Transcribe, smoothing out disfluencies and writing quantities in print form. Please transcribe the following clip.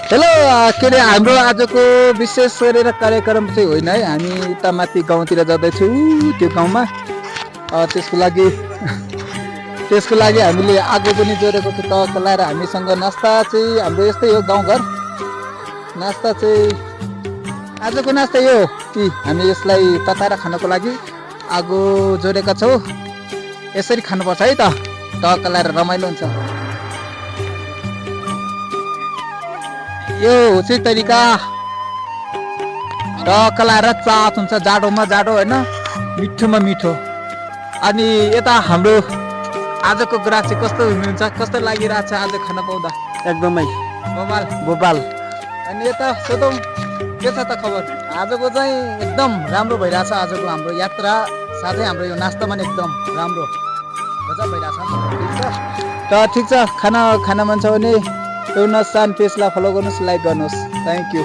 Hello के अरे हाम्रो आजको विशेष गरेर कार्यक्रम चाहिँ होइन है। हामी उता माथि गाउँतिर जाँदैछौँ त्यो गाउँमा त्यसको लागि हामीले आगो पनि जोडेको छु त चलाएर हामीसँग नास्ता चाहिँ हाम्रो यस्तै हो गाउँघर नास्ता चाहिँ आजको नास्ता यो कि हामी यसलाई तताएर खानको लागि आगो जोडेका छौँ। यसरी खानुपर्छ है त चलाएर रमाइलो हुन्छ। यो हो चाहिँ तरिका ढकलाएर चाट हुन्छ जाडोमा जाडो होइन मिठोमा मिठो। अनि यता हाम्रो आजको ग्राहक चाहिँ कस्तो हुनुहुन्छ कस्तो लागिरहेको छ आज खाना पाउँदा? एकदमै बोबाल। अनि यता सोधौँ के छ त खबर? आजको चाहिँ एकदम राम्रो भइरहेछ आजको हाम्रो यात्रा साथै हाम्रो यो नास्ता पनि एकदम राम्रो मजा भइरहेछ। ठिक छ खाना मन छ भने एउटा सान पेजलाई फलो गर्नुहोस् लाइक गर्नुहोस्। Thank you.